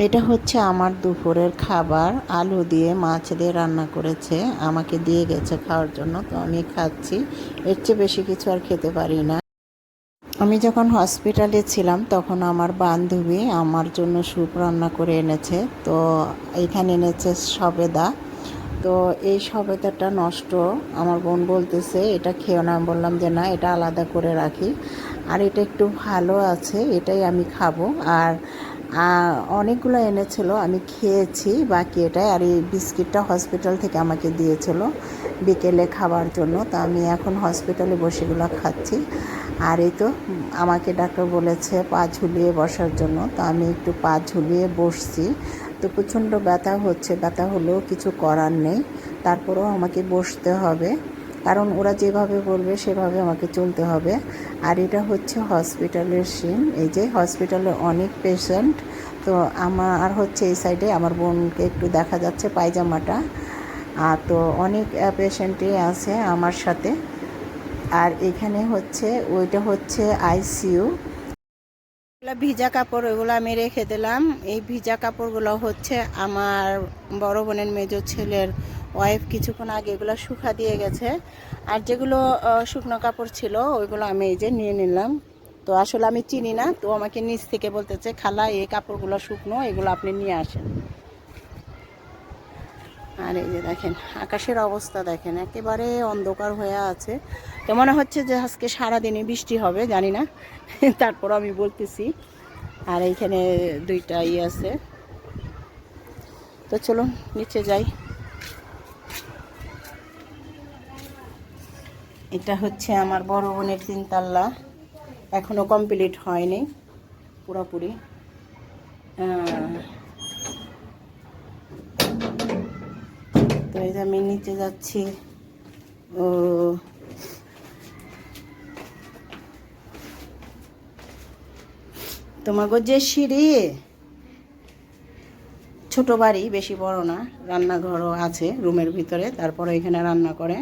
এটা হচ্ছে আমার দুপুরের খাবার। আলু দিয়ে মাছ দিয়ে রান্না করেছে, আমাকে দিয়ে গেছে খাওয়ার জন্য, তো আমি খাচ্ছি। এর চেয়ে বেশি কিছু আর খেতে পারি না। আমি যখন হসপিটালে ছিলাম তখন আমার বান্ধবী আমার জন্য স্যুপ রান্না করে এনেছে। তো এখানে এনেছে সবেদা। তো এই সবেদাটা নষ্ট, আমার বোন বলতেছে এটা খেও না। আমি বললাম যে না, এটা আলাদা করে রাখি। আর এটা একটু ভালো আছে, এটাই আমি খাবো। আর অনেকগুলো এনেছিল, আমি খেয়েছি বাকি এটাই। আর এই বিস্কিটটা হসপিটাল থেকে আমাকে দিয়েছিল বিকেলে খাবার জন্য। তো আমি এখন হসপিটালে বসেগুলো খাচ্ছি। আর এই তো আমাকে ডাক্তার বলেছে পা ঝুলিয়ে বসার জন্য, তো আমি একটু পা ঝুলিয়ে বসছি। তো প্রচণ্ড ব্যথা হচ্ছে, ব্যথা হলেও কিছু করার নেই, তারপরেও আমাকে বসতে হবে, কারণ ওরা যেভাবে বলবে সেভাবে আমাকে চলতে হবে। আর এটা হচ্ছে হসপিটালের সিন। এই যে হসপিটালে অনেক পেশেন্ট। তো আমার হচ্ছে এই সাইডে আমার বোনকে একটু দেখা যাচ্ছে পায়জামাটা। তো অনেক পেশেন্টই আছে আমার সাথে। আর এখানে হচ্ছে ওইটা হচ্ছে আইসিইউ। ভিজা কাপড় ওইগুলো আমি রেখে দিলাম। এই ভিজা কাপড়গুলো হচ্ছে আমার বড় বোনের মেজো ছেলের ওয়াইফ কিছুক্ষণ আগে এগুলো শুকা দিয়ে গেছে। আর যেগুলো শুকনো কাপড় ছিল ওইগুলো আমি এই যে নিয়ে নিলাম। তো আসলে আমি চিনি না, তো আমাকে নিচ থেকে বলতেছে খালা এই কাপড়গুলো শুকনো, এগুলো আপনি নিয়ে আসেন। আর এই যে দেখেন আকাশের অবস্থা, দেখেন একেবারে অন্ধকার হয়ে আছে। তো মনে হচ্ছে যে আজকে সারাদিনই বৃষ্টি হবে, জানি না। তারপর আমি বলতেছি। আর এইখানে দুইটা আছে। তো চলুন নিচে যাই। এটা হচ্ছে আমার বড় বোনের 3 তলা, এখনো কমপ্লিট হয়নি পুরোপুরি। তো এই যে আমি নিচে যাচ্ছি। ও তোমাকে যে সিঁড়ি, ছোট বাড়ি, বেশি বড় না, রান্নাঘরও আছে রুমের ভিতরে, তারপরে এখানে রান্না করে।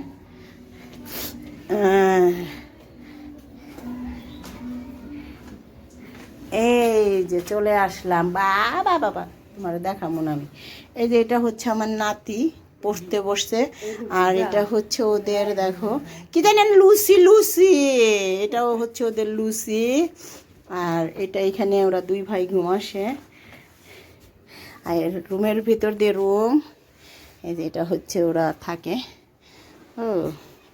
এই যে চলে আসলাম। বাবা বাবা তোমার দেখাবো না আমি। এই যে এটা হচ্ছে আমার নাতি পড়তে বসছে। আর এটা হচ্ছে ওদের, দেখো কি জানেন, লুসি লুসি, এটাও হচ্ছে ওদের লুসি। আর এটা এখানে ওরা 2 ভাই ঘুমাসে। আর রুমের ভিতর দিয়ে রুম। এই যে এটা হচ্ছে ওরা থাকে। ও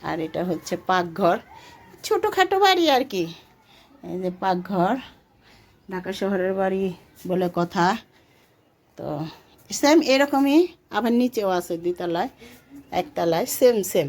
আর এটা হচ্ছে পাকঘর, ছোটোখাটো বাড়ি আর কি। এই যে পাকঘর, ঢাকা শহরের বাড়ি বলে কথা। তো সেম এরকমই, আবার নিচেও আছে 2 তলায়, 1 তলায় সেম সেম।